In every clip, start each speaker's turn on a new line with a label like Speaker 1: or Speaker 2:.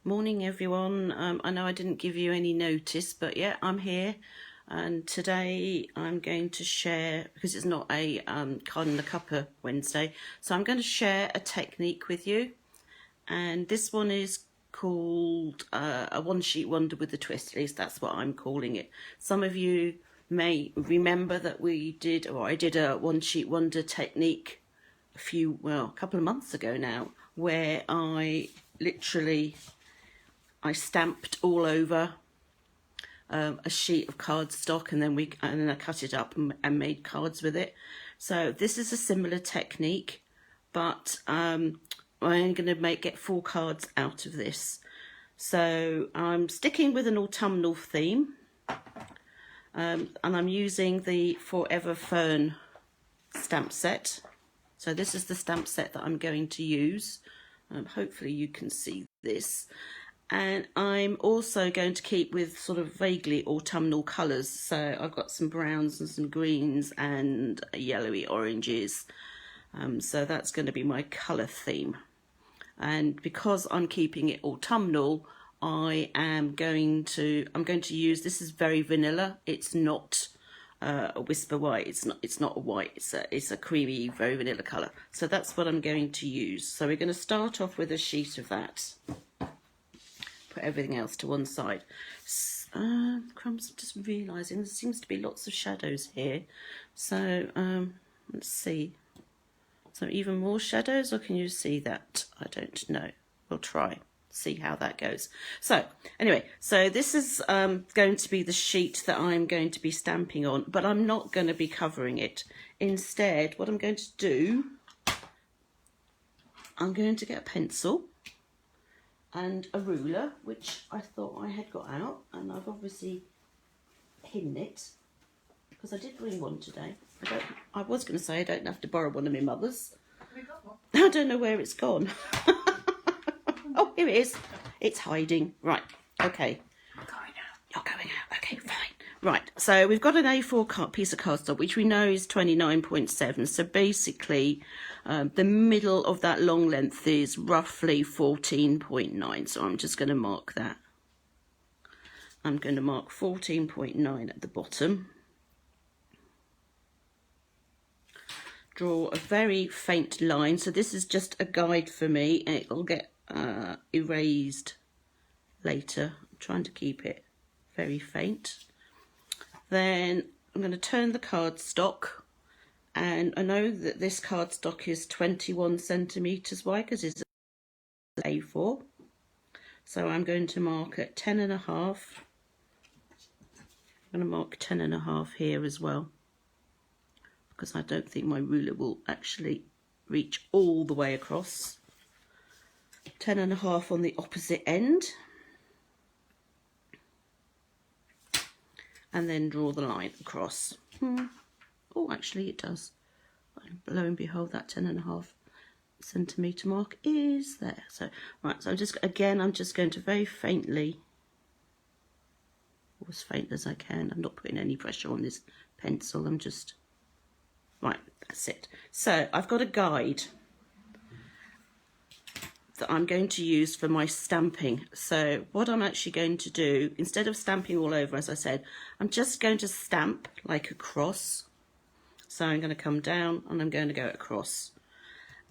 Speaker 1: Morning everyone. I know I didn't give you any notice, but yeah, I'm here, and today I'm going to share, because it's not a card in the cuppa Wednesday, so I'm going to share a technique with you, and this one is called a one sheet wonder with a twist. At least that's what I'm calling it. Some of you may remember that I did a one sheet wonder technique a couple of months ago now, where I stamped all over a sheet of cardstock, and then I cut it up and made cards with it. So this is a similar technique, but I'm only going to get 4 cards out of this. So I'm sticking with an autumnal theme, and I'm using the Forever Fern stamp set. So this is the stamp set that I'm going to use. Hopefully you can see this. And I'm also going to keep with sort of vaguely autumnal colours. So I've got some browns and some greens and yellowy oranges. So that's going to be my colour theme. And because I'm keeping it autumnal, I'm going to use, this is very vanilla. It's not a whisper white. It's not a white. It's a creamy, very vanilla colour. So that's what I'm going to use. So we're going to start off with a sheet of that. Put everything else to one side. Crumbs, I'm just realising there seems to be lots of shadows here. So let's see. So even more shadows, or can you see that? I don't know. We'll try. See how that goes. So anyway, so this is going to be the sheet that I'm going to be stamping on, but I'm not going to be covering it. Instead, what I'm going to do, I'm going to get a pencil and a ruler, which I thought I had got out, and I've obviously hidden it because I did bring one today. I was going to say I don't have to borrow one of my mother's.
Speaker 2: Have we got one?
Speaker 1: I don't know where it's gone. Oh, here it is. It's hiding. Right. Okay.
Speaker 2: I'm going out.
Speaker 1: You're going out. Okay, fine. Right. So we've got an A4 piece of cardstock, which we know is 29.7. So basically, the middle of that long length is roughly 14.9. So I'm just going to mark that. I'm going to mark 14.9 at the bottom. Draw a very faint line. So this is just a guide for me. It'll get erased later. I'm trying to keep it very faint. Then I'm going to turn the cardstock, and I know that this cardstock is 21 centimetres wide because it's A4. So I'm going to mark at 10.5. I'm going to mark 10.5 here as well, because I don't think my ruler will actually reach all the way across. 10.5 on the opposite end, and then draw the line across. Oh, actually it does. Lo and behold, that 10.5 centimetre mark is there. So right, so I'm just going to very faintly, or as faint as I can. I'm not putting any pressure on this pencil. I'm just, right, that's it. So I've got a guide that I'm going to use for my stamping. So what I'm actually going to do, instead of stamping all over, as I said, I'm just going to stamp like a cross. So I'm going to come down and I'm going to go across.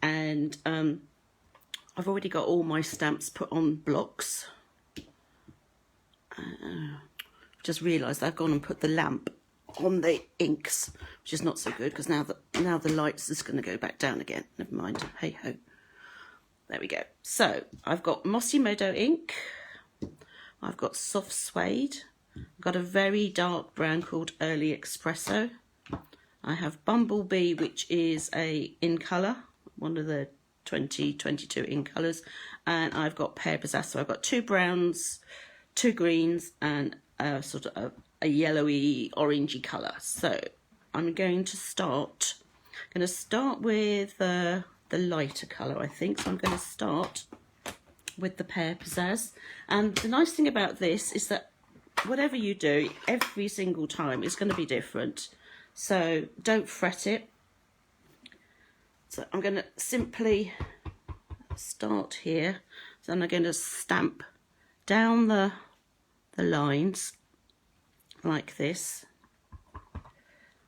Speaker 1: And I've already got all my stamps put on blocks. Just realised I've gone and put the lamp on the inks, which is not so good, because now the light's just going to go back down again. Never mind. Hey ho. There we go. So I've got Mossy Meadow ink. I've got soft Suede. I've got a very dark brown called Early Espresso. I have Bumblebee, which is in colour, one of the 2022 in colours, and I've got Pear. So I've got 2 browns, 2 greens, and sort of a yellowy orangey colour. So I'm going to start with the lighter colour, I think. So I'm going to start with the Pear Pizzazz. And the nice thing about this is that whatever you do, every single time it's going to be different. So don't fret it. So I'm going to simply start here. So I'm going to stamp down the lines like this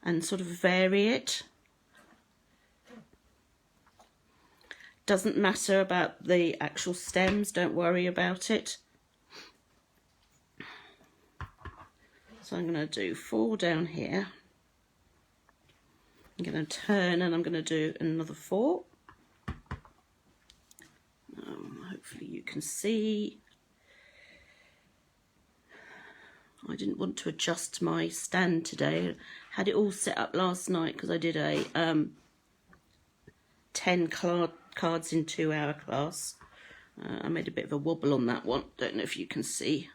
Speaker 1: and sort of vary it. Doesn't matter about the actual stems, don't worry about it. So I'm going to do 4 down here. I'm going to turn and I'm going to do another 4. Hopefully you can see. I didn't want to adjust my stand today. Had it all set up last night because I did a 10 cards in 2-hour class. I made a bit of a wobble on that one. Don't know if you can see.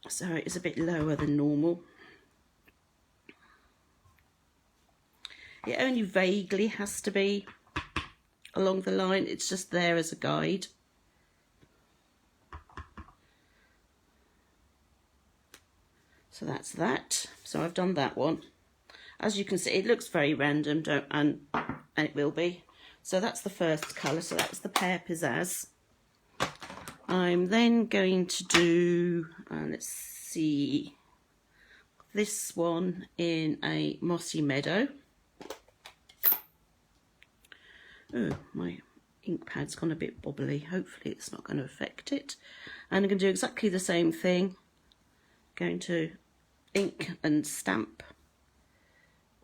Speaker 1: So it's a bit lower than normal. It only vaguely has to be along the line. It's just there as a guide. So that's that. So I've done that one. As you can see, it looks very random, and it will be. So that's the first colour. So that's the Pear Pizzazz. I'm then going to do, let's see, this one in a Mossy Meadow. Oh, my ink pad's gone a bit bobbly. Hopefully it's not going to affect it. And I'm going to do exactly the same thing. Going to ink and stamp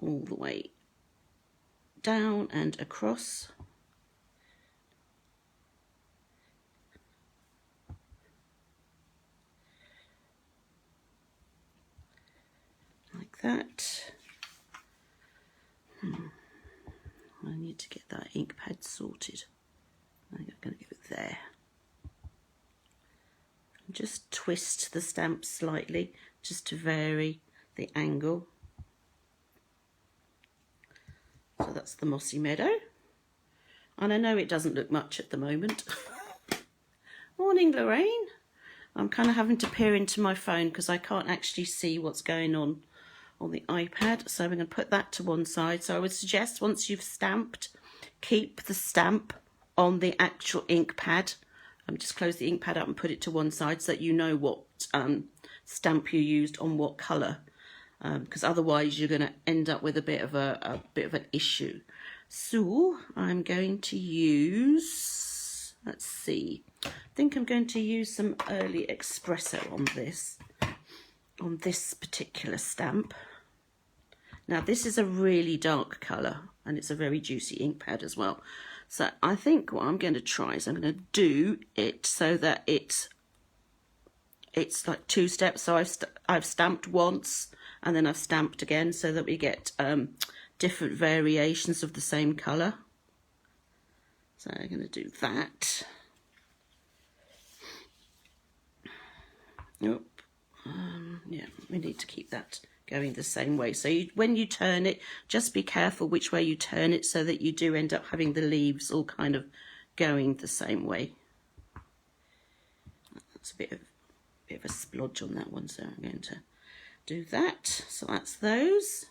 Speaker 1: all the way down and across. Like that. I need to get that ink pad sorted. I think I'm going to give it there. Just twist the stamp slightly, just to vary the angle. So that's the Mossy Meadow. And I know it doesn't look much at the moment. Morning, Lorraine. I'm kind of having to peer into my phone because I can't actually see what's going on the iPad. So I'm going to put that to one side. So I would suggest once you've stamped, keep the stamp on the actual ink pad. Just close the ink pad up and put it to one side so that you know what stamp you used on what colour. Because otherwise you're going to end up with a bit of an issue. So I'm going to use, let's see, I think I'm going to use some early Espresso on this particular stamp. Now this is a really dark colour and it's a very juicy ink pad as well. So I think what I'm going to try is I'm going to do it so that it's like 2 steps. So I've stamped once and then I've stamped again so that we get different variations of the same colour. So I'm going to do that. Nope. Yeah, we need to keep that going the same way. So when you turn it, just be careful which way you turn it so that you do end up having the leaves all kind of going the same way. That's a bit of a splodge on that one, so I'm going to do that. So that's those.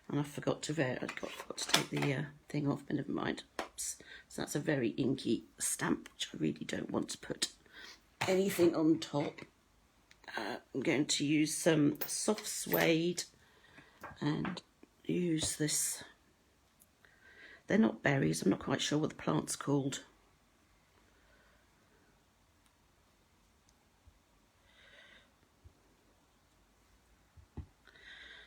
Speaker 1: And I forgot to take the thing off, but never mind. Oops. So that's a very inky stamp, which I really don't want to put anything on top. I'm going to use some soft suede and use this. They're not berries, I'm not quite sure what the plant's called.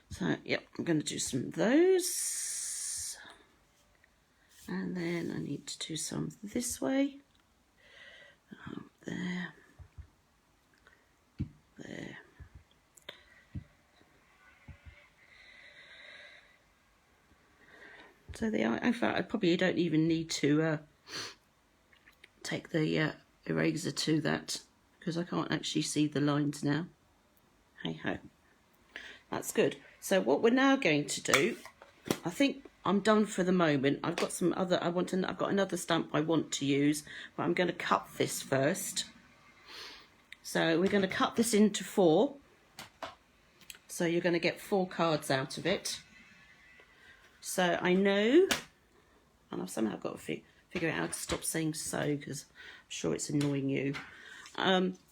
Speaker 1: So, yep, I'm going to do some of those. And then I need to do some this way. There. There. So they are, in fact, I probably don't even need to take the eraser to that because I can't actually see the lines now. Hey ho. That's good. So what we're now going to do, I think I'm done for the moment. I've got some other, I've got another stamp I want to use, but I'm going to cut this first. So we're going to cut this into 4. So you're going to get 4 cards out of it. So I know, and I've somehow got a figure out how to stop saying so, because I'm sure it's annoying you.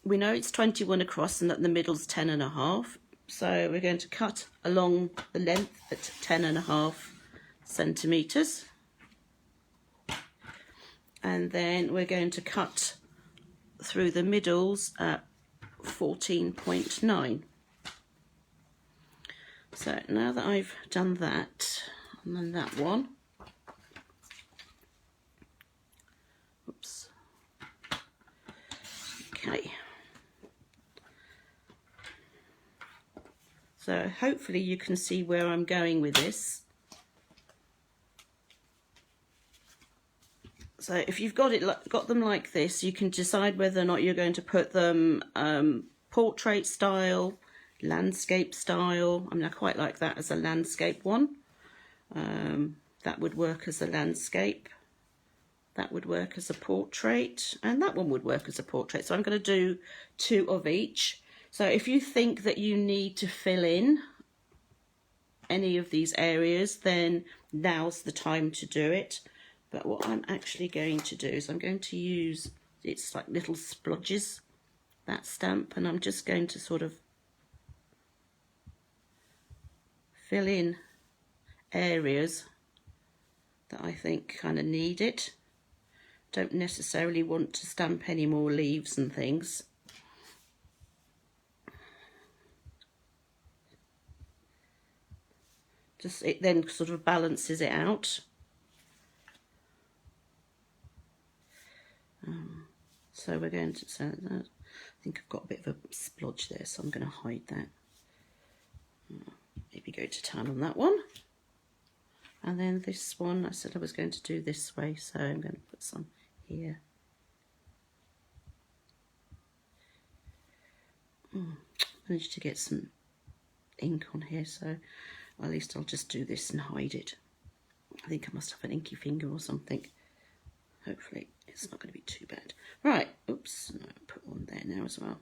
Speaker 1: We know it's 21 across and that the middle's 10.5. So we're going to cut along the length at 10.5 centimetres. And then we're going to cut through the middles at 14.9. So now that I've done that, and then that one, oops, okay, so hopefully you can see where I'm going with this. So if you've got them like this, you can decide whether or not you're going to put them portrait style, landscape style. I mean, I quite like that as a landscape one. That would work as a landscape. That would work as a portrait, and that one would work as a portrait. So I'm going to do 2 of each. So if you think that you need to fill in any of these areas, then now's the time to do it. But what I'm actually going to do is I'm going to use, it's like little splodges, that stamp, and I'm just going to sort of fill in areas that I think kind of need it. Don't necessarily want to stamp any more leaves and things. Just, it then sort of balances it out. So we're going to, so that, I think I've got a bit of a splodge there, so I'm going to hide that. Maybe go to town on that one. And then this one, I said I was going to do this way, so I'm going to put some here. Managed to get some ink on here, so at least I'll just do this and hide it. I think I must have an inky finger or something. Hopefully it's not going to be too bad. Right, oops, no, put one there now as well.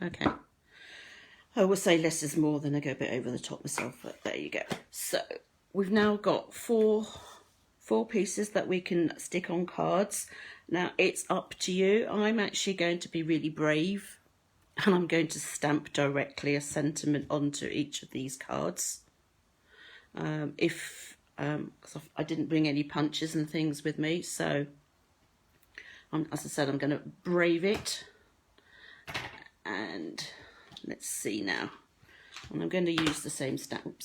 Speaker 1: Okay. I will say less is more, than I go a bit over the top myself, but there you go. So we've now got four pieces that we can stick on cards. Now it's up to you. I'm actually going to be really brave, and I'm going to stamp directly a sentiment onto each of these cards. Because I didn't bring any punches and things with me, so as I said, I'm going to brave it. And let's see now. And I'm going to use the same stamp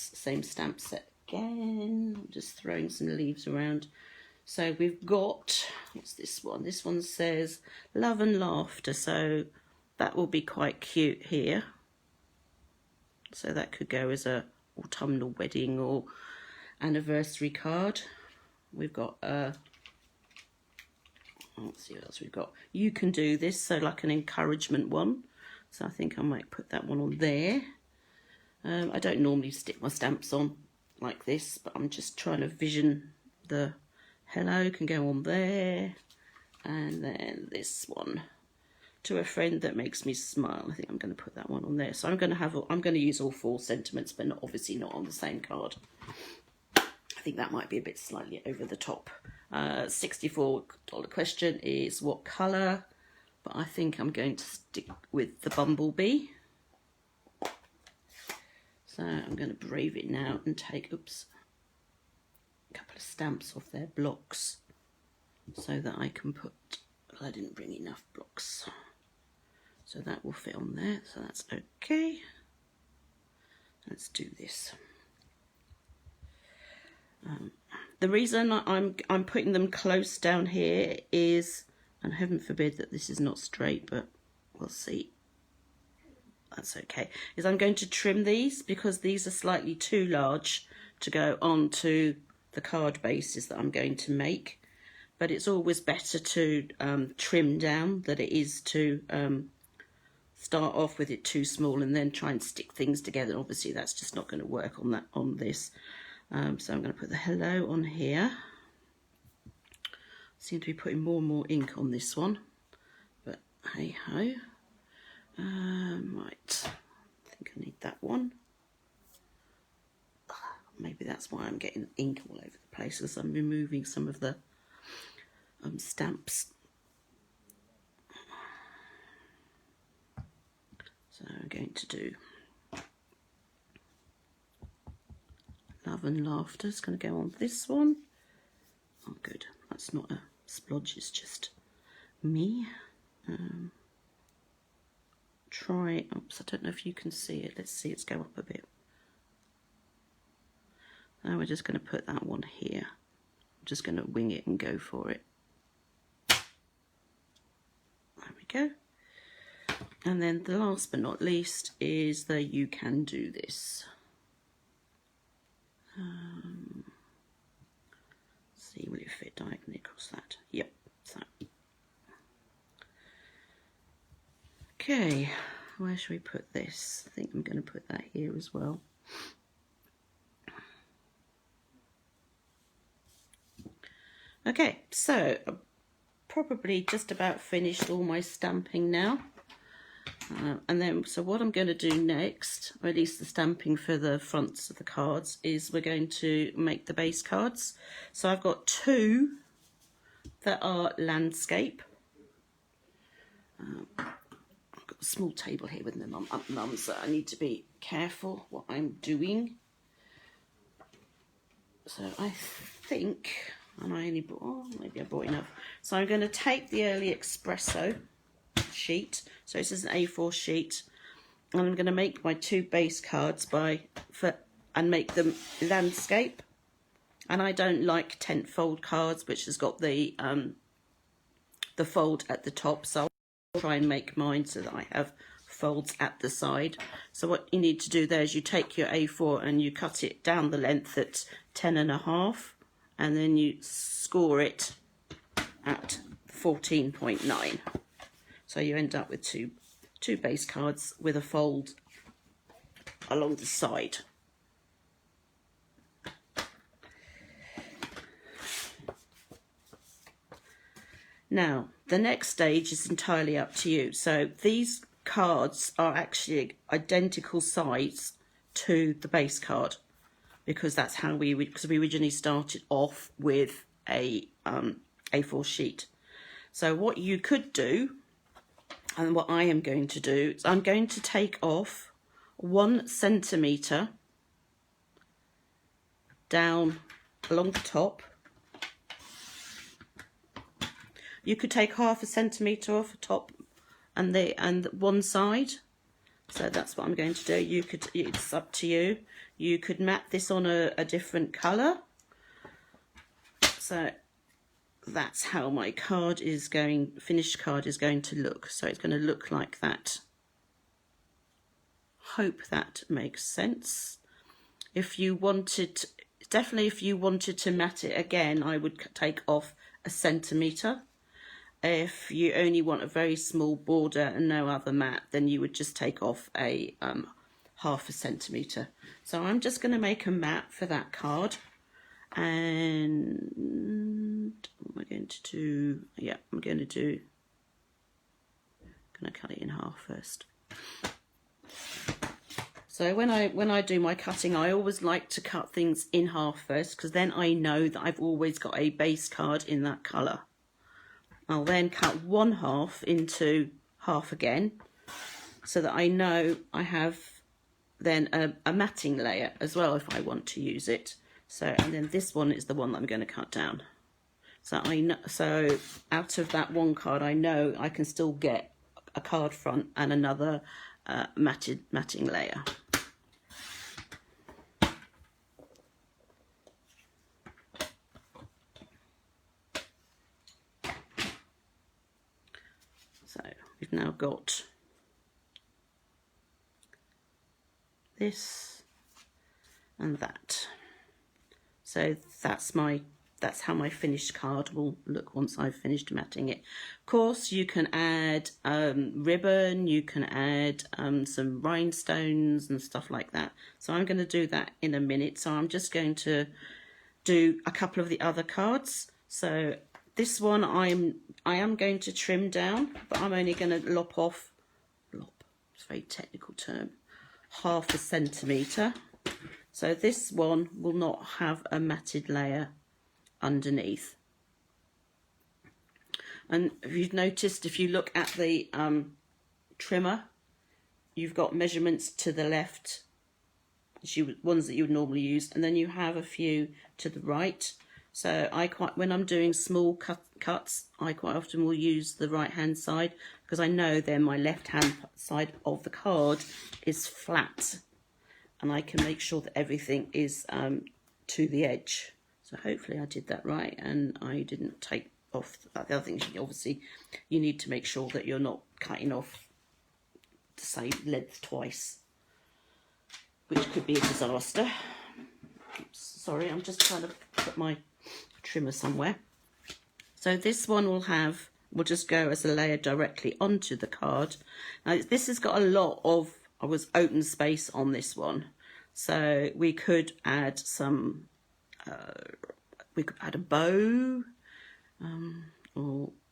Speaker 1: set again. I'm just throwing some leaves around. So we've got, what's this one? This one says love and laughter, so that will be quite cute here. So that could go as a autumnal wedding or anniversary card. We've got let's see what else we've got. You can do this, so like an encouragement one. So I think I might put that one on there. I don't normally stick my stamps on like this, but I'm just trying to vision the hello can go on there. And then this one, to a friend that makes me smile. I think I'm going to put that one on there. So I'm going to use all 4 sentiments, but obviously not on the same card. I think that might be a bit slightly over the top. $64 question is what colour, but I think I'm going to stick with the Bumblebee. So I'm going to brave it now and take, oops, a couple of stamps off their blocks so that I can put, well, I didn't bring enough blocks. So that will fit on there, so that's okay. Let's do this. The reason I'm putting them close down here is, and heaven forbid that this is not straight, but we'll see. That's okay. Is I'm going to trim these because these are slightly too large to go onto the card bases that I'm going to make. But it's always better to trim down than it is to start off with it too small and then try and stick things together. Obviously that's just not going to work on this. So I'm going to put the hello on here. Seem to be putting more and more ink on this one, but hey ho. Right, I think I need that one. Maybe that's why I'm getting ink all over the place, as I'm removing some of the stamps. So I'm going to do Love and Laughter. It's going to go on this one. Oh, good. That's not a splodge, it's just me. Oops, I don't know if you can see it. Let's see, it's go up a bit. Now we're just going to put that one here. I'm just going to wing it and go for it. There we go. And then the last but not least is the You Can Do This. See, will it fit diagonally across that? Yep. So, okay, where should we put this? I think I'm going to put that here as well. Okay, so I've probably just about finished all my stamping now. And then, so what I'm going to do next, or at least the stamping for the fronts of the cards, is we're going to make the base cards. So I've got two that are landscape. I've got a small table here with my mum, so I need to be careful what I'm doing. So I think, and I only brought, oh, maybe I brought enough. So I'm going to take the early Espresso sheet, so this is an A4 sheet, and I'm going to make my two base cards and make them landscape. And I don't like tent fold cards, which has got the fold at the top, so I'll try and make mine so that I have folds at the side. So what you need to do there is you take your A4 and you cut it down the length at 10.5, and then you score it at 14.9. So you end up with two base cards with a fold along the side. Now, the next stage is entirely up to you. So these cards are actually identical size to the base card, because that's how we originally started off with a A4 sheet. So what you could do, and what I am going to do, is I'm going to take off 1 centimetre down along the top. You could take 0.5 centimetre off the top and one side. So that's what I'm going to do. It's up to you. You could mat this on a different colour. So that's how my card is going, finished card is going to look. So it's going to look like that. Hope that makes sense. If you wanted, definitely if you wanted to mat it again, I would take off 1 centimetre. If you only want a very small border and no other mat, then you would just take off a 0.5 centimetre. So I'm just going to make a mat for that card. And what am I going to do? Yeah, I'm going to cut it in half first. So when I do my cutting, I always like to cut things in half first, because then I know that I've always got a base card in that colour. I'll then cut 1/2 into half again, so that I know I have then a matting layer as well if I want to use it. So, and then this one is the one that I'm going to cut down. So I know, so out of that one card, I know I can still get a card front and another matting layer. So we've now got this and that. So that's how my finished card will look once I've finished matting it. Of course, you can add ribbon, you can add some rhinestones and stuff like that. So I'm going to do that in a minute. So I'm just going to do a couple of the other cards. So this one I am going to trim down, but I'm only going to lop off, it's a very technical term, 0.5 centimetre. So this one will not have a matted layer underneath. And if you've noticed, if you look at the trimmer, you've got measurements to the left, ones that you would normally use, and then you have a few to the right. So when I'm doing small cuts, I quite often will use the right hand side, because I know then my left hand side of the card is flat, and I can make sure that everything is to the edge. So hopefully I did that right, and I didn't take off. The other thing, obviously, you need to make sure that you're not cutting off the same length twice, which could be a disaster. Oops, sorry, I'm just trying to put my trimmer somewhere. So this one will just go as a layer directly onto the card. Now this has got a lot of open space on this one, so we could add some we could add a bow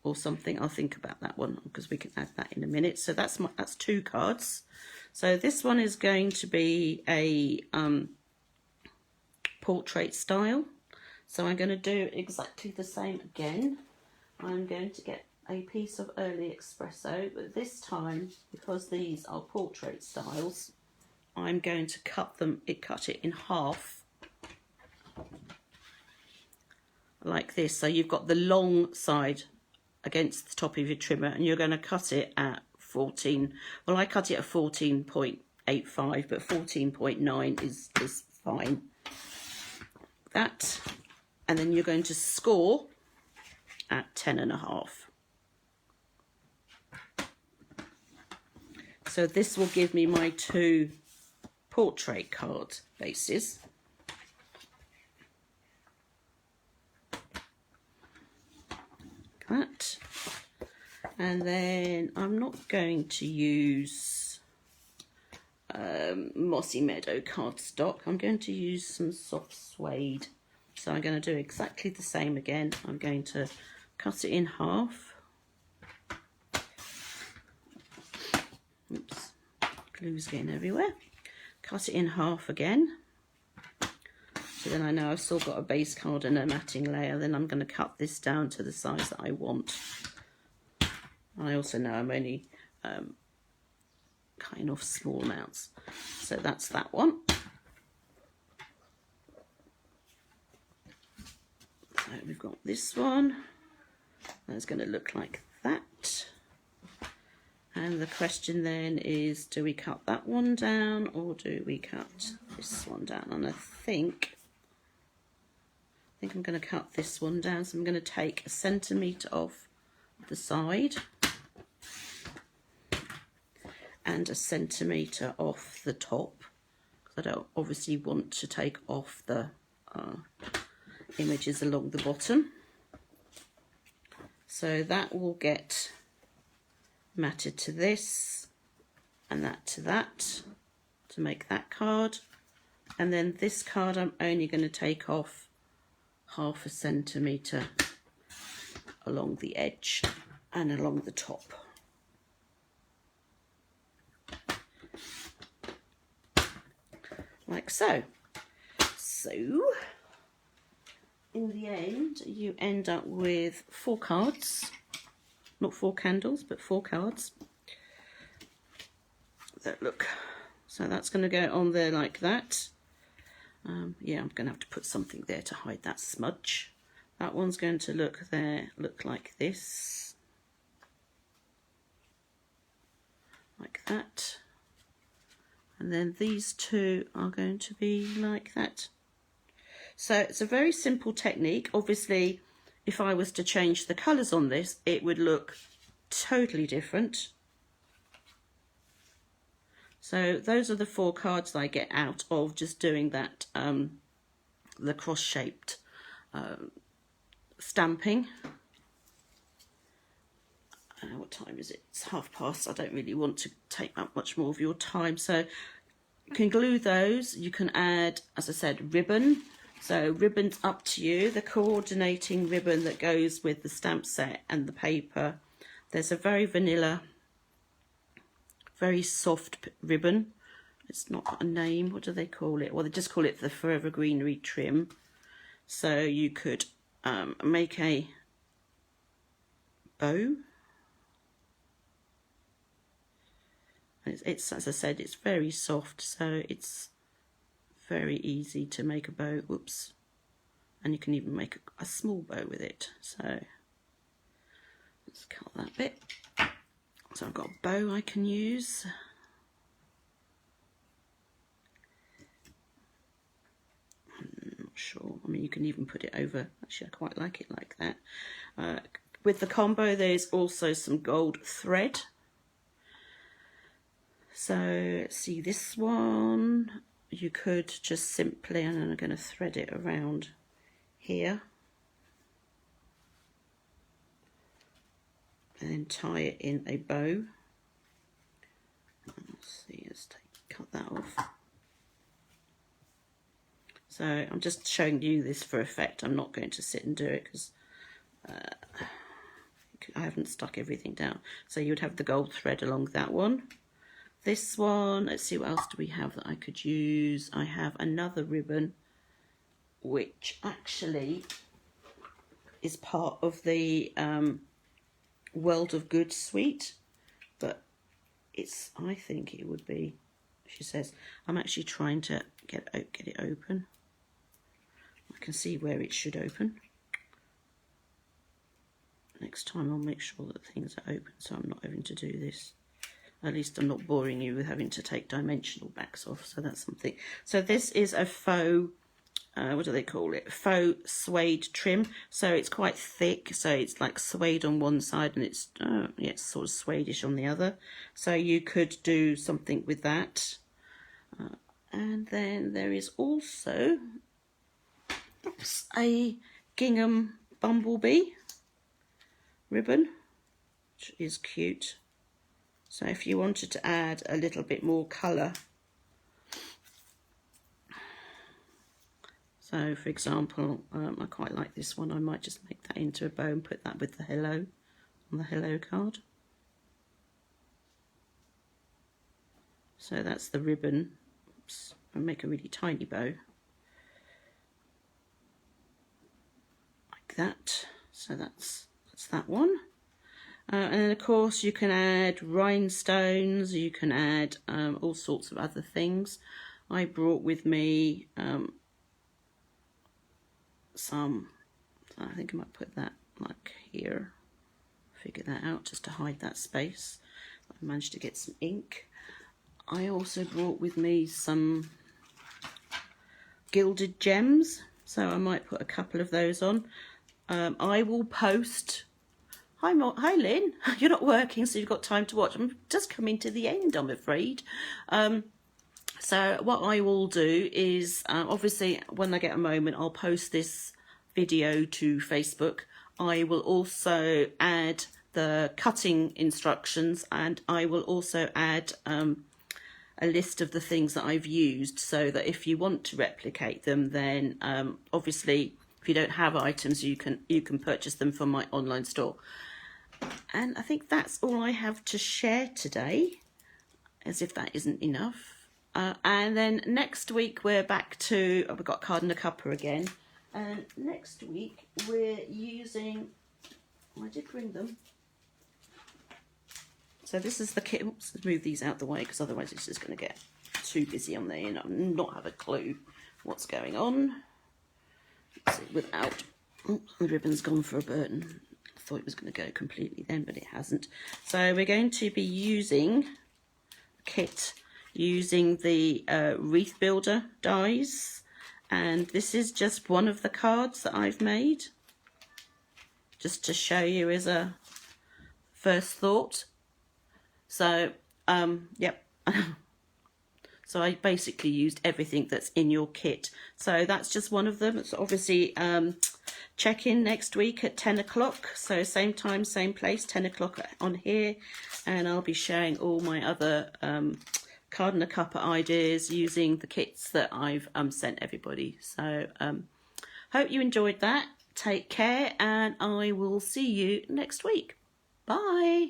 Speaker 1: or something. I'll think about that one, because we can add that in a minute. So that's 2 cards. So this one is going to be a portrait style. So I'm going to do exactly the same again. I'm going to get a piece of early espresso, but this time, because these are portrait styles, I'm going to cut it in half, like this. So you've got the long side against the top of your trimmer, and you're going to cut it at 14. Well, I cut it at 14.85, but 14.9 is fine. That, and then you're going to score at 10.5. So this will give me my 2 portrait card bases. That, and then I'm not going to use Mossy Meadow cardstock. I'm going to use some soft suede. So I'm going to do exactly the same again. I'm going to cut it in half. Oops, glue's getting everywhere. Cut it in half again. So then I know I've still got a base card and a matting layer. Then I'm going to cut this down to the size that I want. I also know I'm only cutting off small amounts. So that's that one. So we've got this one. That's going to look like that. And the question then is, do we cut that one down or do we cut this one down? And I think I'm going to cut this one down. So I'm going to take 1 centimetre off the side and 1 centimetre off the top, because I don't obviously want to take off the images along the bottom. So that will get matted to this and that to that to make that card. And then this card I'm only going to take off 0.5 centimetre along the edge and along the top. Like so. So in the end you end up with 4 cards, not 4 candles but 4 cards that look. So that's going to go on there like that. Yeah, I'm going to have to put something there to hide that smudge. That one's going to look like this, like that, and then these 2 are going to be like that. So it's a very simple technique. Obviously, if I was to change the colours on this, it would look totally different. So those are the 4 cards I get out of just doing that, the cross-shaped stamping. What time is it? It's past. I don't really want to take up much more of your time. So you can glue those. You can add, as I said, ribbon. So ribbon's up to you. The coordinating ribbon that goes with the stamp set and the paper. There's a very vanilla, very soft ribbon. It's not got a name. What do they call it? Well, they just call it the Forever Greenery trim. So you could make a bow. It's as I said, it's very soft, so it's very easy to make a bow. Oops. And you can even make a small bow with it. So let's cut that bit. So I've got a bow I can use. I'm not sure. I mean, you can even put it over. Actually, I quite like it like that. With the combo, there's also some gold thread. So let's see, this one, you could just simply, and I'm going to thread it around here. And then tie it in a bow. Let's see, cut that off. So I'm just showing you this for effect. I'm not going to sit and do it because I haven't stuck everything down. So you'd have the gold thread along that one. This one, let's see, what else do we have that I could use? I have another ribbon, which actually is part of the World of Good suite, but I think it would be, she says, I'm actually trying to get it open. I can see where it should open. Next time I'll make sure that things are open so I'm not having to do this. At least I'm not boring you with having to take dimensional backs off, so that's something. So this is a faux, what do they call it? Faux suede trim. So it's quite thick, so it's like suede on one side and it's, yeah, it's sort of suede-ish on the other. So you could do something with that. And then there is also a gingham Bumblebee ribbon, which is cute. So if you wanted to add a little bit more colour, so for example, I quite like this one, I might just make that into a bow and put that with the hello on the hello card. So that's the ribbon. Oops, I'll make a really tiny bow. Like that. So that's that one. And then of course you can add rhinestones, you can add all sorts of other things. I brought with me some, I think I might put that like here, figure that out just to hide that space. I managed to get some ink. I also brought with me some gilded gems, so I might put a couple of those on. I will post. Hi Lynn, you're not working so you've got time to watch. I'm just coming to the end, I'm afraid. So what I will do is, obviously when I get a moment, I'll post this video to Facebook. I will also add the cutting instructions, and I will also add a list of the things that I've used, so that if you want to replicate them, then obviously if you don't have items, you can purchase them from my online store. And I think that's all I have to share today, as if that isn't enough. And then next week we're back to, we've got card and a cuppa again. And next week we're using, I did bring them. So this is the kit. Oops, let's move these out the way because otherwise it's just going to get too busy on there and I'll not have a clue what's going on. Let's see, without, oh, the ribbon's gone for a burden. I thought it was going to go completely then, but it hasn't. So we're going to be using a kit using the wreath builder dies, and this is just one of the cards that I've made, just to show you as a first thought. So yep. So I basically used everything that's in your kit. So that's just one of them. It's obviously check in next week at 10 o'clock. So same time, same place, 10 o'clock on here. And I'll be sharing all my other card and a cuppa ideas using the kits that I've sent everybody. So hope you enjoyed that. Take care, and I will see you next week. Bye.